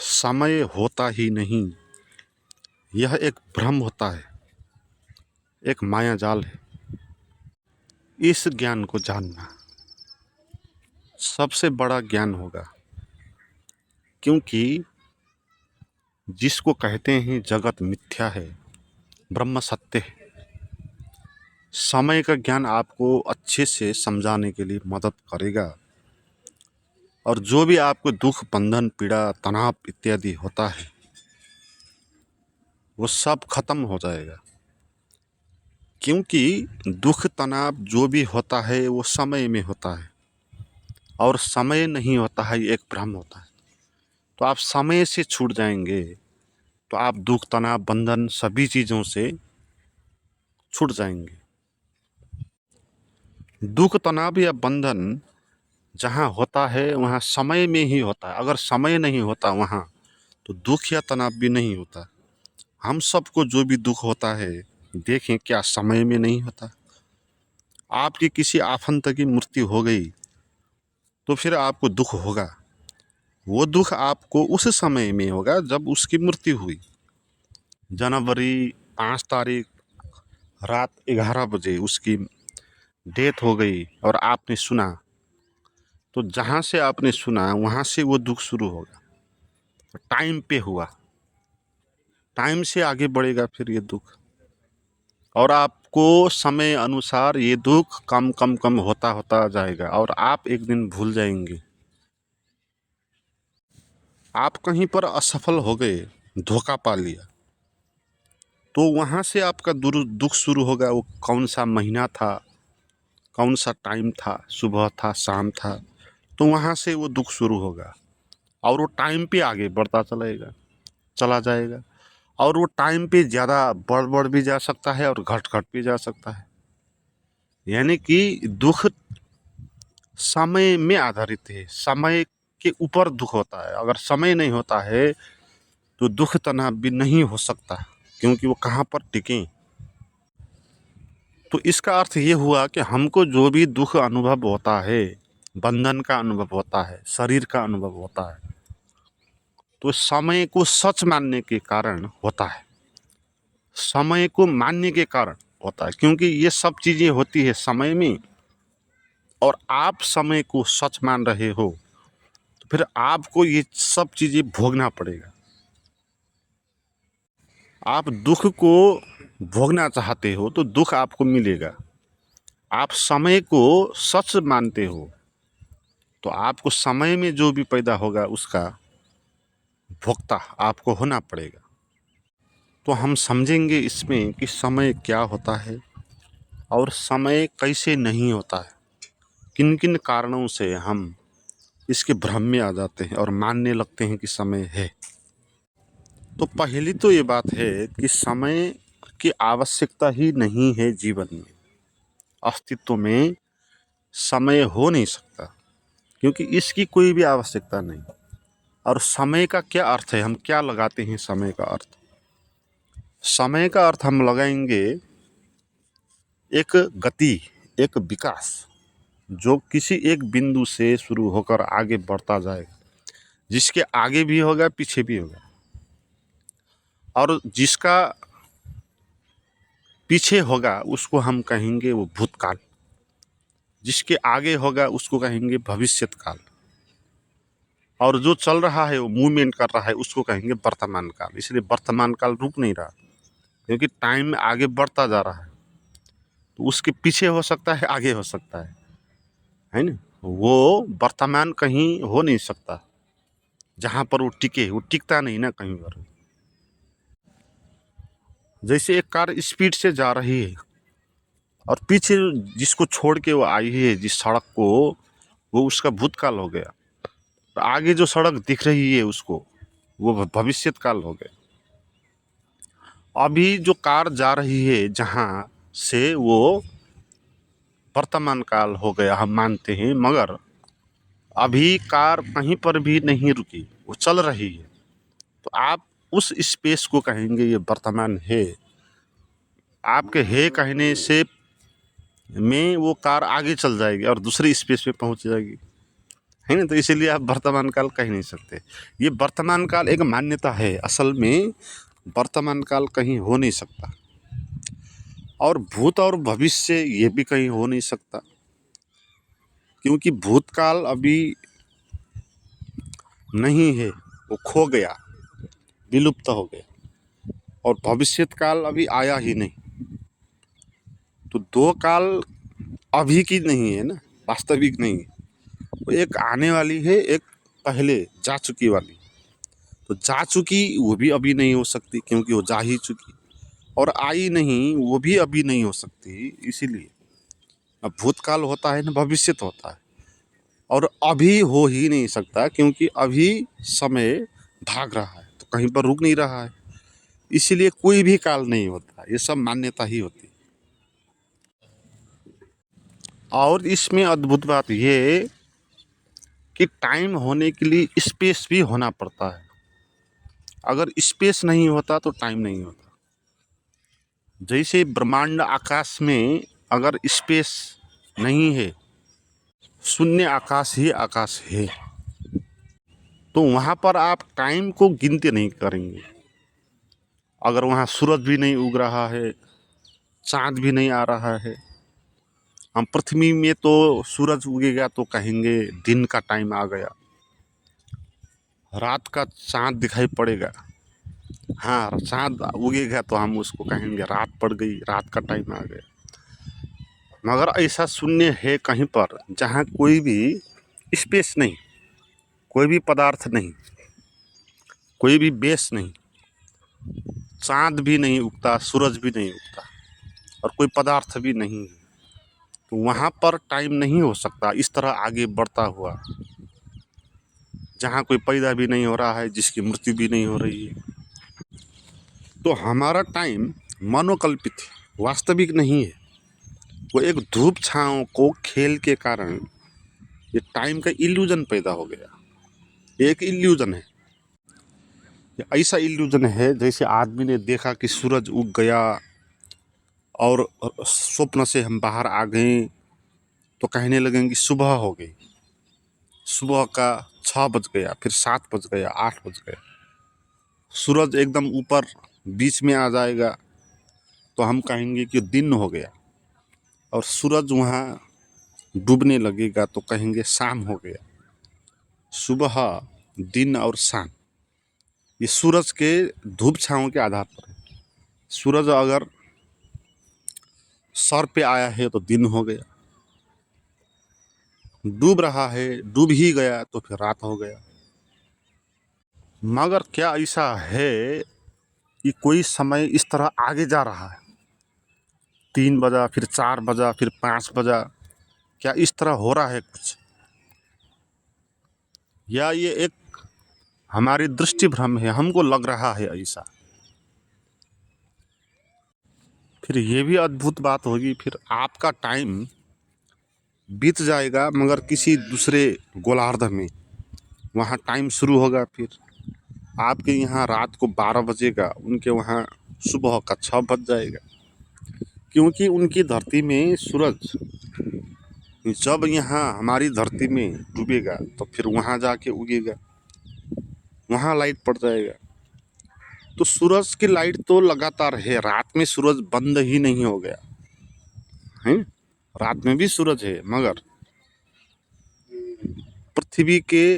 समय होता ही नहीं, यह एक भ्रम होता है, एक मायाजाल है। इस ज्ञान को जानना सबसे बड़ा ज्ञान होगा, क्योंकि जिसको कहते हैं जगत मिथ्या है, ब्रह्म सत्य है। समय का ज्ञान आपको अच्छे से समझाने के लिए मदद करेगा, और जो भी आपको दुख, बंधन, पीड़ा, तनाव इत्यादि होता है वो सब खत्म हो जाएगा। क्योंकि दुख, तनाव जो भी होता है वो समय में होता है, और समय नहीं होता है, ये एक भ्रम होता है। तो आप समय से छूट जाएंगे तो आप दुख, तनाव, बंधन सभी चीज़ों से छूट जाएंगे। दुख, तनाव या बंधन जहाँ होता है वहाँ समय में ही होता है। अगर समय नहीं होता वहाँ तो दुख या तनाव भी नहीं होता। हम सबको जो भी दुख होता है, देखें क्या समय में नहीं होता। आपकी किसी आफंत की मृत्यु हो गई तो फिर आपको दुख होगा। वो दुख आपको उस समय में होगा जब उसकी मृत्यु हुई। जनवरी 5 तारीख रात 11 बजे उसकी डेथ हो गई और आपने सुना, तो जहाँ से आपने सुना वहाँ से वो दुख शुरू होगा। टाइम पे हुआ, टाइम से आगे बढ़ेगा फिर ये दुख, और आपको समय अनुसार ये दुख कम कम कम होता होता जाएगा, और आप एक दिन भूल जाएंगे। आप कहीं पर असफल हो गए, धोखा पा लिया, तो वहाँ से आपका दुख शुरू होगा। वो कौन सा महीना था, कौन सा टाइम था, सुबह था, शाम था, तो वहाँ से वो दुख शुरू होगा। और वो टाइम पे आगे बढ़ता चला जाएगा, और वो टाइम पे ज़्यादा बढ़ भी जा सकता है और घट भी जा सकता है। यानी कि दुख समय में आधारित है, समय के ऊपर दुख होता है। अगर समय नहीं होता है तो दुख, तनाव भी नहीं हो सकता, क्योंकि वो कहाँ पर टिकें। तो इसका अर्थ ये हुआ कि हमको जो भी दुख अनुभव होता है, बंधन का अनुभव होता है, शरीर का अनुभव होता है, तो समय को सच मानने के कारण होता है। समय को मानने के कारण होता है, क्योंकि ये सब चीज़ें होती है समय में, और आप समय को सच मान रहे हो तो फिर आपको ये सब चीज़ें भोगना पड़ेगा। आप दुख को भोगना चाहते हो तो दुख आपको मिलेगा। आप समय को सच मानते हो तो आपको समय में जो भी पैदा होगा उसका भोक्ता आपको होना पड़ेगा। तो हम समझेंगे इसमें कि समय क्या होता है और समय कैसे नहीं होता है, किन किन कारणों से हम इसके भ्रम में आ जाते हैं और मानने लगते हैं कि समय है। तो पहली तो ये बात है कि समय की आवश्यकता ही नहीं है जीवन में, अस्तित्व में समय हो नहीं सकता, क्योंकि इसकी कोई भी आवश्यकता नहीं। और समय का क्या अर्थ है, हम क्या लगाते हैं समय का अर्थ? समय का अर्थ हम लगाएंगे एक गति, एक विकास, जो किसी एक बिंदु से शुरू होकर आगे बढ़ता जाएगा, जिसके आगे भी होगा, पीछे भी होगा। और जिसका पीछे होगा उसको हम कहेंगे वो भूतकाल, जिसके आगे होगा उसको कहेंगे भविष्यत काल, और जो चल रहा है वो मूवमेंट कर रहा है उसको कहेंगे वर्तमान काल। इसलिए वर्तमान काल रुक नहीं रहा, क्योंकि टाइम आगे बढ़ता जा रहा है। तो उसके पीछे हो सकता है, आगे हो सकता है ना। वो वर्तमान कहीं हो नहीं सकता जहाँ पर वो टिके, वो टिकता नहीं ना कहीं पर। जैसे एक कार स्पीड से जा रही है और पीछे जिसको छोड़ के वो आई है जिस सड़क को, वो उसका भूतकाल हो गया। तो आगे जो सड़क दिख रही है उसको, वो भविष्यत काल हो गया। अभी जो कार जा रही है जहाँ से, वो वर्तमान काल हो गया, हम मानते हैं। मगर अभी कार कहीं पर भी नहीं रुकी, वो चल रही है। तो आप उस स्पेस को कहेंगे ये वर्तमान है। आपके है कहने से में वो कार आगे चल जाएगी और दूसरी स्पेस पे पहुंच जाएगी। है ना। तो इसीलिए आप वर्तमान काल कह नहीं सकते। ये वर्तमान काल एक मान्यता है, असल में वर्तमान काल कहीं हो नहीं सकता, और भूत और भविष्य ये भी कहीं हो नहीं सकता, क्योंकि भूतकाल अभी नहीं है, वो खो गया, विलुप्त हो गया, और भविष्य काल अभी आया ही नहीं। तो दो काल अभी की नहीं है ना, वास्तविक नहीं है। वो एक आने वाली है, एक पहले जा चुकी वाली। तो जा चुकी वो भी अभी नहीं हो सकती, क्योंकि वो जा ही चुकी, और आई नहीं वो भी अभी नहीं हो सकती। इसीलिए न भूतकाल होता है न भविष्य होता है, और अभी हो ही नहीं सकता, क्योंकि अभी समय भाग रहा है, तो कहीं पर रुक नहीं रहा है। इसीलिए कोई भी काल नहीं होता, ये सब मान्यता ही होती है। और इसमें अद्भुत बात ये कि टाइम होने के लिए स्पेस भी होना पड़ता है। अगर स्पेस नहीं होता तो टाइम नहीं होता। जैसे ब्रह्मांड आकाश में अगर स्पेस नहीं है, शून्य आकाश ही आकाश है, तो वहाँ पर आप टाइम को गिनते नहीं करेंगे। अगर वहाँ सूरज भी नहीं उग रहा है, चाँद भी नहीं आ रहा है, हम पृथ्वी में तो सूरज उगेगा तो कहेंगे दिन का टाइम आ गया, रात का चाँद दिखाई पड़ेगा, हाँ चाँद उगेगा तो हम उसको कहेंगे रात पड़ गई, रात का टाइम आ गया। मगर ऐसा शून्य है कहीं पर जहाँ कोई भी स्पेस नहीं, कोई भी पदार्थ नहीं, कोई भी बेस नहीं, चाँद भी नहीं उगता, सूरज भी नहीं उगता, और कोई पदार्थ भी नहीं है, तो वहाँ पर टाइम नहीं हो सकता इस तरह आगे बढ़ता हुआ, जहाँ कोई पैदा भी नहीं हो रहा है, जिसकी मृत्यु भी नहीं हो रही है। तो हमारा टाइम मनोकल्पित है, वास्तविक नहीं है। वो एक धूप छाँव को खेल के कारण ये टाइम का इल्यूजन पैदा हो गया। ये एक इल्यूजन है, ये ऐसा इल्यूजन है जैसे आदमी ने देखा कि सूरज उग गया और स्वप्न से हम बाहर आ गए, तो कहने लगेंगे सुबह हो गई। सुबह का 6 बज गया, फिर 7 बज गया, 8 बज गया, सूरज एकदम ऊपर बीच में आ जाएगा, तो हम कहेंगे कि दिन हो गया, और सूरज वहाँ डूबने लगेगा तो कहेंगे शाम हो गया। सुबह, दिन और शाम ये सूरज के धूप छाँव के आधार पर है। सूरज अगर सर पे आया है तो दिन हो गया, डूब रहा है, डूब ही गया तो फिर रात हो गया। मगर क्या ऐसा है कि कोई समय इस तरह आगे जा रहा है, 3 बजा, फिर 4 बजा, फिर 5 बजा, क्या इस तरह हो रहा है कुछ, या ये एक हमारी दृष्टि भ्रम है, हमको लग रहा है ऐसा? फिर ये भी अद्भुत बात होगी, फिर आपका टाइम बीत जाएगा मगर किसी दूसरे गोलार्ध में, वहाँ टाइम शुरू होगा। फिर आपके यहाँ रात को 12 बजेगा, उनके वहाँ सुबह का 6 बज जाएगा, क्योंकि उनकी धरती में सूरज जब यहाँ हमारी धरती में डूबेगा तो फिर वहाँ जाके उगेगा, वहाँ लाइट पड़ जाएगा। तो सूरज की लाइट तो लगातार है, रात में सूरज बंद ही नहीं हो गया है, रात में भी सूरज है, मगर पृथ्वी के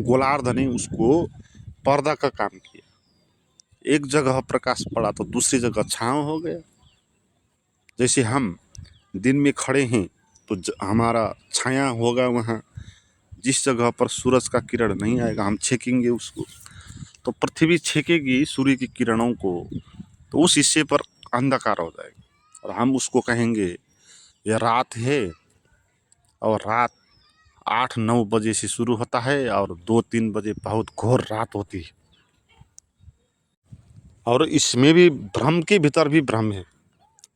गोलार्ध ने उसको पर्दा का काम किया। एक जगह प्रकाश पड़ा तो दूसरी जगह छाँव हो गया। जैसे हम दिन में खड़े हैं तो हमारा छाया होगा वहाँ, जिस जगह पर सूरज का किरण नहीं आएगा हम छेकेंगे उसको, तो पृथ्वी छेकेगी सूर्य की किरणों को, तो उस हिस्से पर अंधकार हो जाएगा, और हम उसको कहेंगे यह रात है। और रात 8-9 बजे से शुरू होता है और 2-3 बजे बहुत घोर रात होती है। और इसमें भी भ्रम के भीतर भी भ्रम है।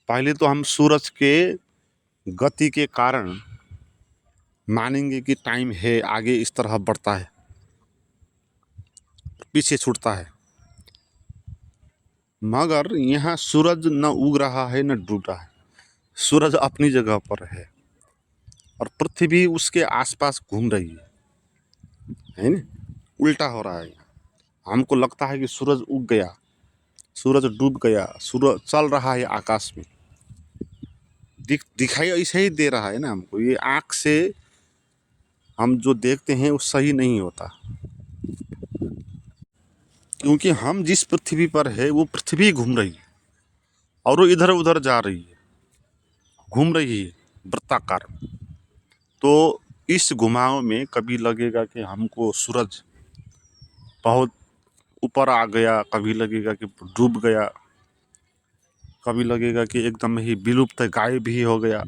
पहले तो हम सूरज के गति के कारण मानेंगे कि टाइम है, आगे इस तरह बढ़ता है, पीछे छूटता है, मगर यहाँ सूरज न उग रहा है न डूब रहा है, सूरज अपनी जगह पर है। और पृथ्वी उसके आसपास घूम रही है ना, उल्टा हो रहा है। हमको लगता है कि सूरज उग गया, सूरज डूब गया, सूरज चल रहा है आकाश में, दिखाई ऐसे ही दे रहा है ना हमको। ये आँख से हम जो देखते हैं वो सही नहीं होता, क्योंकि हम जिस पृथ्वी पर है वो पृथ्वी घूम रही है और वो इधर उधर जा रही है, घूम रही है वृत्ताकार। तो इस घुमाव में कभी लगेगा कि हमको सूरज बहुत ऊपर आ गया, कभी लगेगा कि डूब गया, कभी लगेगा कि एकदम ही विलुप्त गायब ही हो गया।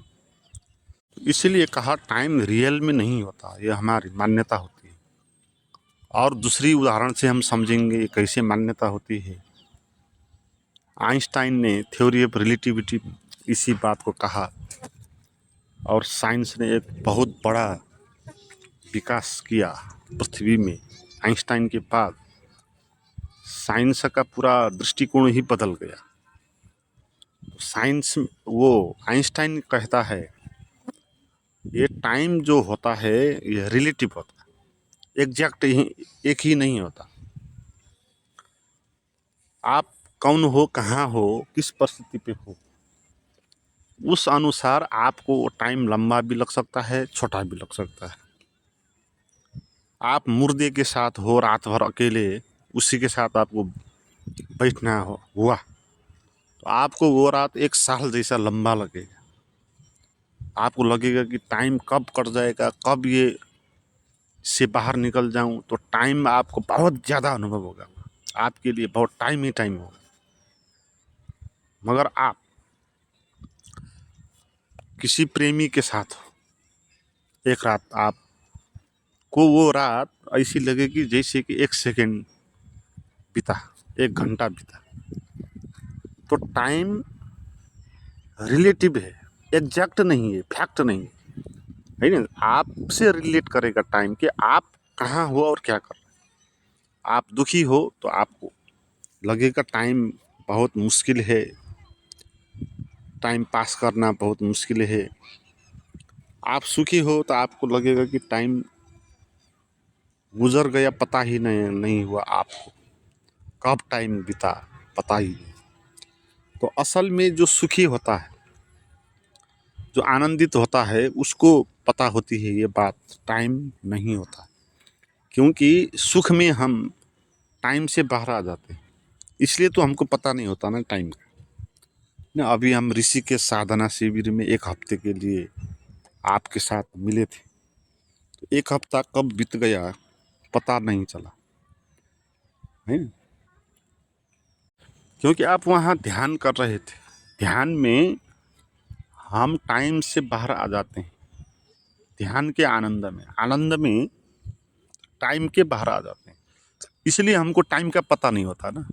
इसीलिए कहा टाइम रियल में नहीं होता, ये हमारी मान्यता होती है। और दूसरी उदाहरण से हम समझेंगे ये कैसे मान्यता होती है। आइंस्टाइन ने थ्योरी ऑफ रिलेटिविटी इसी बात को कहा, और साइंस ने एक बहुत बड़ा विकास किया पृथ्वी में। आइंस्टाइन के बाद साइंस का पूरा दृष्टिकोण ही बदल गया। साइंस वो आइंस्टाइन कहता है ये टाइम जो होता है ये रिलेटिव होता है, एग्जैक्ट एक ही नहीं होता। आप कौन हो, कहाँ हो, किस परिस्थिति पे हो, उस अनुसार आपको टाइम लंबा भी लग सकता है, छोटा भी लग सकता है। आप मुर्दे के साथ हो रात भर अकेले, उसी के साथ आपको बैठना हुआ तो आपको वो रात 1 साल जैसा लंबा लगेगा। आपको लगेगा कि टाइम कब कट जाएगा, कब ये से बाहर निकल जाऊं। तो टाइम आपको बहुत ज़्यादा अनुभव होगा, आपके लिए बहुत टाइम ही टाइम होगा। मगर आप किसी प्रेमी के साथ हो, एक रात आपको वो रात ऐसी लगेगी जैसे कि 1 सेकेंड बीता, 1 घंटा बीता। तो टाइम रिलेटिव है, एग्जैक्ट नहीं है, फैक्ट नहीं है ना। आपसे रिलेट करेगा टाइम कि आप कहाँ हो और क्या कर रहे हैं। आप दुखी हो तो आपको लगेगा टाइम बहुत मुश्किल है, टाइम पास करना बहुत मुश्किल है। आप सुखी हो तो आपको लगेगा कि टाइम गुजर गया, पता ही नहीं हुआ आपको कब टाइम बीता, पता ही नहीं। तो असल में जो सुखी होता है, जो आनंदित होता है, उसको पता होती है ये बात, टाइम नहीं होता। क्योंकि सुख में हम टाइम से बाहर आ जाते हैं, इसलिए तो हमको पता नहीं होता ना टाइम का ना। अभी हम ऋषि के साधना शिविर में 1 हफ्ते के लिए आपके साथ मिले थे, तो 1 हफ्ता कब बीत गया पता नहीं चला है, क्योंकि आप वहाँ ध्यान कर रहे थे। ध्यान में हम टाइम से बाहर आ जाते हैं, ध्यान के आनंद में टाइम के बाहर आ जाते हैं। इसलिए हमको टाइम का पता नहीं होता ना।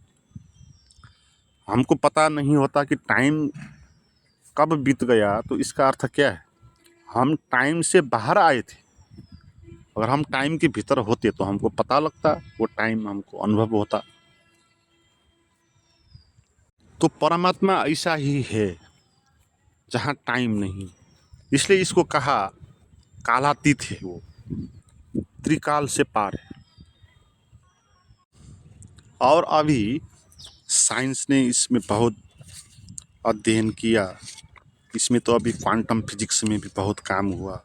हमको पता नहीं होता कि टाइम कब बीत गया, तो इसका अर्थ क्या है, हम टाइम से बाहर आए थे। अगर हम टाइम के भीतर होते तो हमको पता लगता, वो टाइम हमको अनुभव होता। तो परमात्मा ऐसा ही है जहाँ टाइम नहीं, इसलिए इसको कहा कालातीत है, वो त्रिकाल से पार है। और अभी साइंस ने इसमें बहुत अध्ययन किया, इसमें तो अभी क्वांटम फिजिक्स में भी बहुत काम हुआ,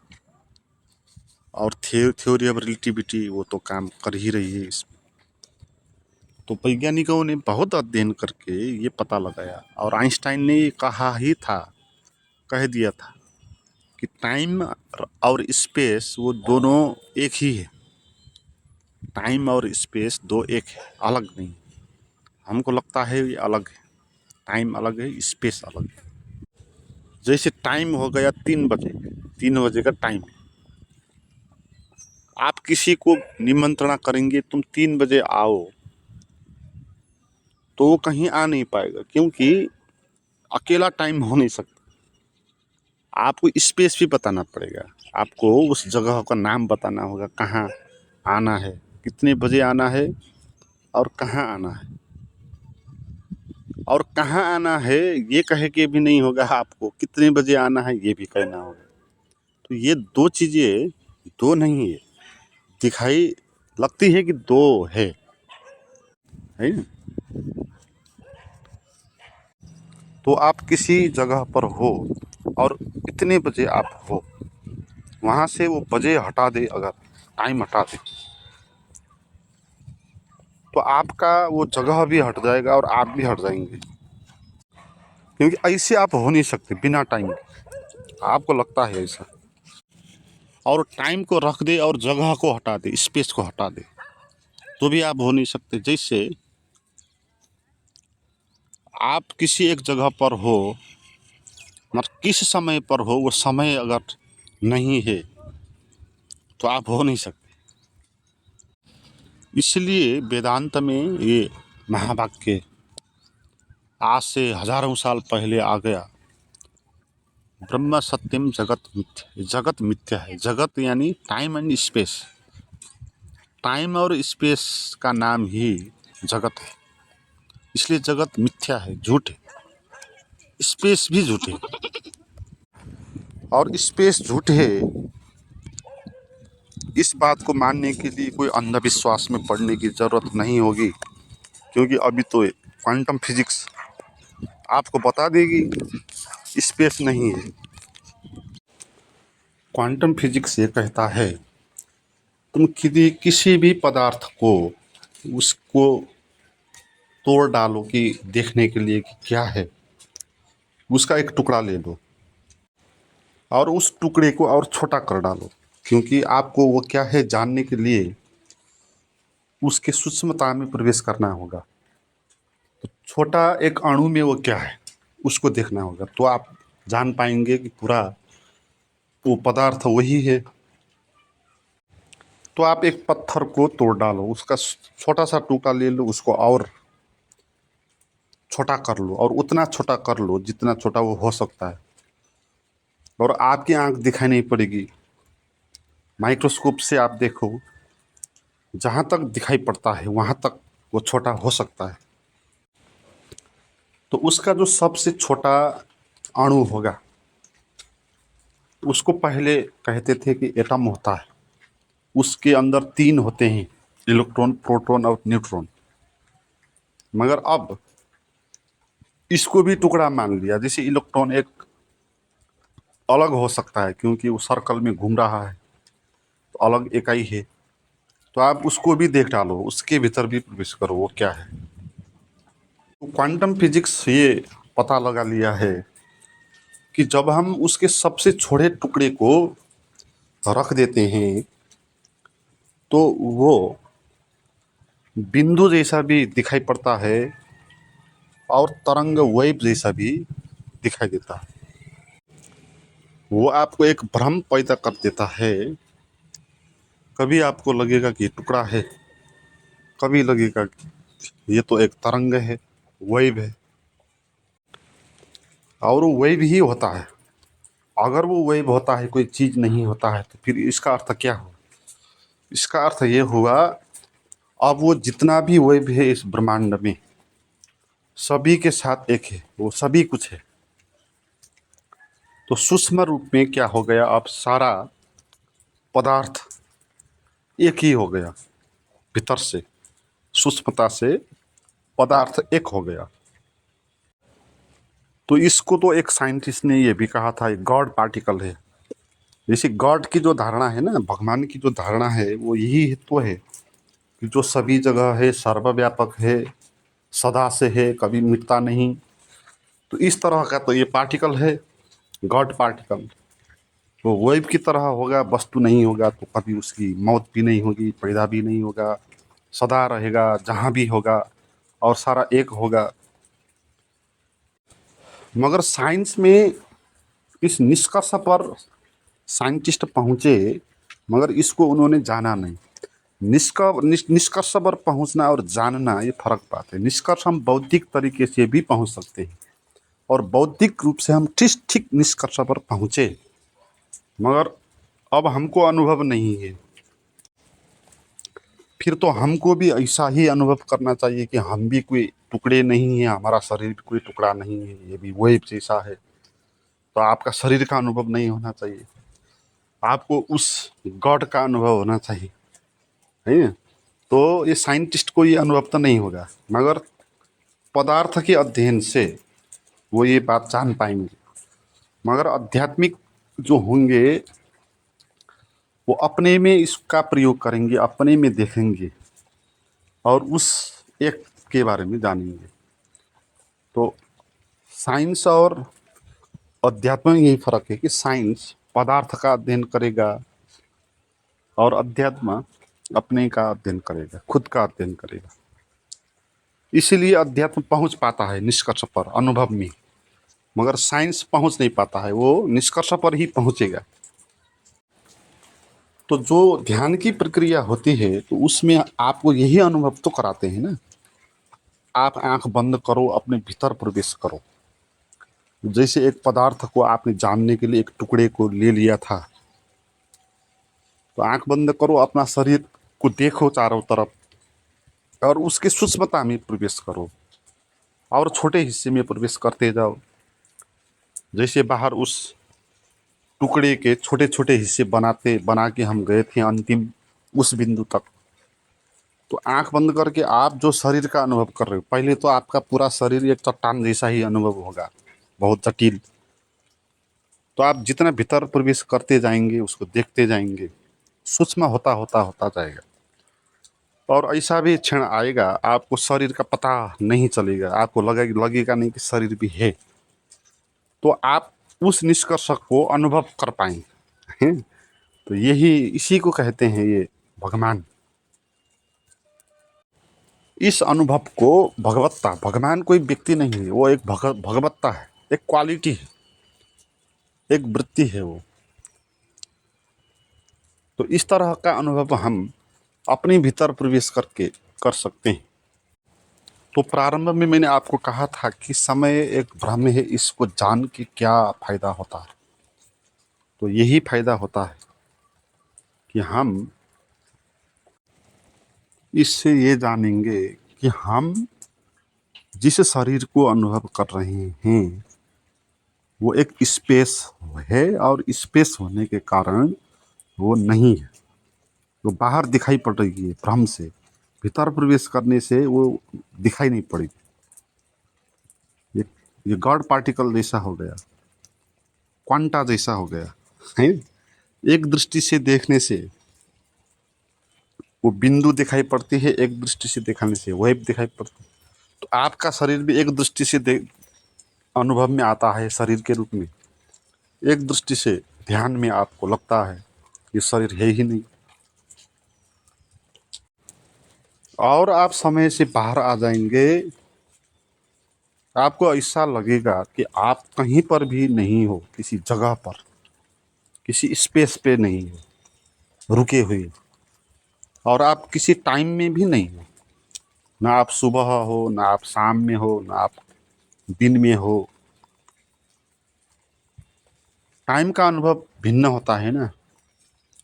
और थ्योरी ऑफ रिलेटिविटी वो तो काम कर ही रही है इसमें। तो वैज्ञानिकों ने बहुत अध्ययन करके ये पता लगाया, और आइंस्टाइन ने ये कहा ही था, कह दिया था कि टाइम और स्पेस वो दोनों एक ही है। टाइम और स्पेस दो एक है, अलग नहीं। हमको लगता है ये अलग है, टाइम अलग है, स्पेस अलग है। जैसे टाइम हो गया 3 बजे, 3 बजे का टाइम है। आप किसी को निमंत्रणा करेंगे तुम 3 बजे आओ, तो वो कहीं आ नहीं पाएगा, क्योंकि अकेला टाइम हो नहीं सकता। आपको स्पेस भी बताना पड़ेगा, आपको उस जगह का नाम बताना होगा, कहाँ आना है, कितने बजे आना है, और कहाँ आना है। और कहाँ आना है ये कह के भी नहीं होगा, आपको कितने बजे आना है ये भी कहना होगा। तो ये दो चीज़ें दो नहीं है, दिखाई लगती है कि दो है ना। तो आप किसी जगह पर हो और इतने बजे आप हो, वहाँ से वो बजे हटा दे, अगर टाइम हटा दे, तो आपका वो जगह भी हट जाएगा और आप भी हट जाएंगे। क्योंकि ऐसे आप हो नहीं सकते बिना टाइम के, आपको लगता है ऐसा। और टाइम को रख दे और जगह को हटा दे, स्पेस को हटा दे, तो भी आप हो नहीं सकते। जैसे आप किसी एक जगह पर हो, मतलब किस समय पर हो, वो समय अगर नहीं है तो आप हो नहीं सकते। इसलिए वेदांत में ये महावाक्य आज से हजारों साल पहले आ गया, ब्रह्म सत्यम जगत मिथ्या। जगत मिथ्या है, जगत यानी टाइम एंड स्पेस। टाइम और स्पेस का नाम ही जगत है, इसलिए जगत मिथ्या है, झूठ है। स्पेस भी झूठ है, और स्पेस झूठ है, इस बात को मानने के लिए कोई अंधविश्वास में पड़ने की ज़रूरत नहीं होगी। क्योंकि अभी तो क्वांटम फिजिक्स आपको बता देगी स्पेस नहीं है। क्वांटम फिजिक्स ये कहता है, तुम किसी भी पदार्थ को, उसको तोड़ डालो कि देखने के लिए कि क्या है, उसका एक टुकड़ा ले लो और उस टुकड़े को और छोटा कर डालो, क्योंकि आपको वो क्या है जानने के लिए उसके सूक्ष्मता में प्रवेश करना होगा। तो छोटा एक अणु में वो क्या है उसको देखना होगा, तो आप जान पाएंगे कि पूरा वो पदार्थ वही है। तो आप एक पत्थर को तोड़ डालो, उसका छोटा सा टुकड़ा ले लो, उसको और छोटा कर लो, और उतना छोटा कर लो जितना छोटा वो हो सकता है, और आपकी आंख दिखाई नहीं पड़ेगी। माइक्रोस्कोप से आप देखो, जहाँ तक दिखाई पड़ता है वहाँ तक वो छोटा हो सकता है। तो उसका जो सबसे छोटा अणु होगा, उसको पहले कहते थे कि एटम होता है, उसके अंदर 3 होते हैं, इलेक्ट्रॉन, प्रोटॉन और न्यूट्रॉन। मगर अब इसको भी टुकड़ा मान लिया, जैसे इलेक्ट्रॉन एक अलग हो सकता है क्योंकि वो सर्कल में घूम रहा है, तो अलग इकाई है। तो आप उसको भी देख डालो, उसके भीतर भी प्रवेश करो वो क्या है। तो क्वांटम फिजिक्स ये पता लगा लिया है कि जब हम उसके सबसे छोटे टुकड़े को रख देते हैं, तो वो बिंदु जैसा भी दिखाई पड़ता है और तरंग वेव जैसा भी दिखाई देता है। वो आपको एक भ्रम पैदा कर देता है। कभी आपको लगेगा कि टुकड़ा है, कभी लगेगा कि ये तो एक तरंग है, वेव है, और वो वेव ही होता है। अगर वो वेव होता है, कोई चीज़ नहीं होता है, तो फिर इसका अर्थ क्या हुआ? इसका अर्थ ये हुआ, अब वो जितना भी वेव है इस ब्रह्मांड में, सभी के साथ एक है, वो सभी कुछ है। तो सूक्ष्म रूप में क्या हो गया, अब सारा पदार्थ एक ही हो गया, भीतर से सूक्ष्मता से पदार्थ एक हो गया। तो इसको तो एक साइंटिस्ट ने ये भी कहा था, गॉड पार्टिकल है। जैसे गॉड की जो धारणा है ना, भगवान की जो धारणा है, वो यही तो है कि जो सभी जगह है, सर्वव्यापक है, सदा से है, कभी मिटता नहीं। तो इस तरह का तो ये पार्टिकल है, गॉड पार्टिकल। तो वेव की तरह होगा, वस्तु नहीं होगा तो कभी उसकी मौत भी नहीं होगी, पैदा भी नहीं होगा, सदा रहेगा जहाँ भी होगा, और सारा एक होगा। मगर साइंस में इस निष्कर्ष पर साइंटिस्ट पहुँचे, मगर इसको उन्होंने जाना नहीं। निष्कर्ष पर पहुँचना और जानना ये फर्क बात है। निष्कर्ष हम बौद्धिक तरीके से भी पहुँच सकते हैं, और बौद्धिक रूप से हम ठीक ठीक निष्कर्ष पर पहुँचे, मगर अब हमको अनुभव नहीं है। फिर तो हमको भी ऐसा ही अनुभव करना चाहिए कि हम भी कोई टुकड़े नहीं हैं, हमारा शरीर भी कोई टुकड़ा नहीं है, ये भी वेव जैसा है। तो आपका शरीर का अनुभव नहीं होना चाहिए, आपको उस गॉड का अनुभव होना चाहिए, है ना। तो ये साइंटिस्ट को ये अनुभव तो नहीं होगा, मगर पदार्थ के अध्ययन से वो ये बात जान पाएंगे। मगर आध्यात्मिक जो होंगे वो अपने में इसका प्रयोग करेंगे, अपने में देखेंगे और उस एक के बारे में जानेंगे। तो साइंस और अध्यात्म में यही फर्क है कि साइंस पदार्थ का अध्ययन करेगा और अध्यात्म अपने का अध्ययन करेगा, खुद का अध्ययन करेगा। इसीलिए अध्यात्म पहुंच पाता है निष्कर्ष पर अनुभव में, मगर साइंस पहुंच नहीं पाता है, वो निष्कर्ष पर ही पहुंचेगा। तो जो ध्यान की प्रक्रिया होती है तो उसमें आपको यही अनुभव तो कराते हैं ना। आप आंख बंद करो, अपने भीतर प्रवेश करो। जैसे एक पदार्थ को आपने जानने के लिए एक टुकड़े को ले लिया था, तो आंख बंद करो, अपना शरीर को देखो चारों तरफ और उसकी सूक्ष्मता में प्रवेश करो और छोटे हिस्से में प्रवेश करते जाओ। जैसे बाहर उस टुकड़े के छोटे छोटे हिस्से बना के हम गए थे अंतिम उस बिंदु तक। तो आंख बंद करके आप जो शरीर का अनुभव कर रहे हो, पहले तो आपका पूरा शरीर एक चट्टान जैसा ही अनुभव होगा, बहुत जटिल। तो आप जितना भीतर प्रवेश करते जाएंगे, उसको देखते जाएंगे, सूक्ष्म होता होता होता जाएगा। और ऐसा भी क्षण आएगा आपको शरीर का पता नहीं चलेगा, आपको लगेगा नहीं कि शरीर भी है। तो आप उस निष्कर्ष को अनुभव कर पाएंगे, हैं? तो यही इसी को कहते हैं ये भगवान। इस अनुभव को भगवत्ता, भगवान कोई व्यक्ति नहीं है, वो एक भगवत्ता है, एक क्वालिटी है, एक वृत्ति है वो। तो इस तरह का अनुभव हम अपने भीतर प्रवेश करके कर सकते हैं। तो प्रारंभ में मैंने आपको कहा था कि समय एक भ्रम है, इसको जान के क्या फायदा होता है। तो यही फायदा होता है कि हम इससे ये जानेंगे कि हम जिस शरीर को अनुभव कर रहे हैं वो एक स्पेस है, और स्पेस होने के कारण वो नहीं है, वो बाहर दिखाई पड़ रही है भ्रम से। भीतर प्रवेश करने से वो दिखाई नहीं पड़ेगी। ये ये गॉड पार्टिकल जैसा हो गया, क्वांटा जैसा हो गया, है। एक दृष्टि से देखने से वो बिंदु दिखाई पड़ती है, एक दृष्टि से देखने से वेव दिखाई पड़ती है। तो आपका शरीर भी एक दृष्टि से अनुभव में आता है शरीर के रूप में, एक दृष्टि से ध्यान में आपको लगता है ये शरीर है ही नहीं। और आप समय से बाहर आ जाएंगे, आपको ऐसा लगेगा कि आप कहीं पर भी नहीं हो, किसी जगह पर, किसी स्पेस पे नहीं हो रुके हुए, और आप किसी टाइम में भी नहीं हो। ना आप सुबह हो, ना आप शाम में हो, ना आप दिन में हो। टाइम का अनुभव भिन्न होता है ना।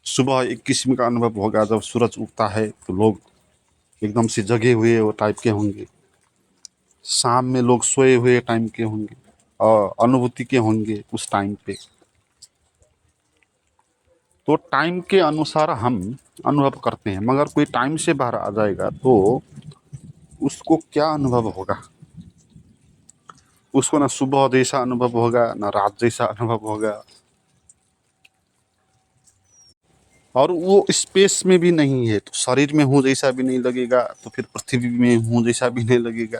सुबह एक किस्म का अनुभव होगा, जब सूरज उगता है तो लोग एकदम से जगे हुए वो टाइप के होंगे। शाम में लोग सोए हुए टाइम के होंगे और अनुभूति के होंगे उस टाइम पे। तो टाइम के अनुसार हम अनुभव करते हैं, मगर कोई टाइम से बाहर आ जाएगा तो उसको क्या अनुभव होगा। उसको ना सुबह जैसा अनुभव होगा, ना रात जैसा अनुभव होगा, और वो स्पेस में भी नहीं है। तो शरीर में हूँ जैसा भी नहीं लगेगा, तो फिर पृथ्वी में हूँ जैसा भी नहीं लगेगा।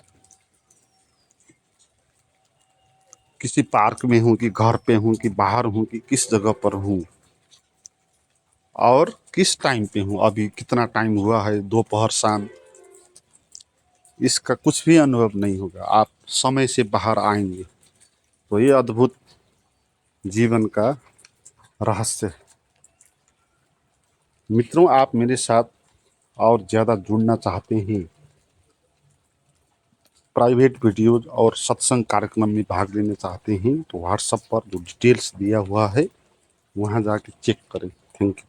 किसी पार्क में हूँ कि घर पे हूँ कि बाहर हूँ कि किस जगह पर हूँ, और किस टाइम पे हूँ, अभी कितना टाइम हुआ है, दोपहर शाम, इसका कुछ भी अनुभव नहीं होगा। आप समय से बाहर आएंगे। तो ये अद्भुत जीवन का रहस्य है। मित्रों, आप मेरे साथ और ज़्यादा जुड़ना चाहते हैं, प्राइवेट वीडियोज़ और सत्संग कार्यक्रम में भाग लेना चाहते हैं, तो व्हाट्सएप पर जो डिटेल्स दिया हुआ है वहाँ जाके चेक करें। Thank you.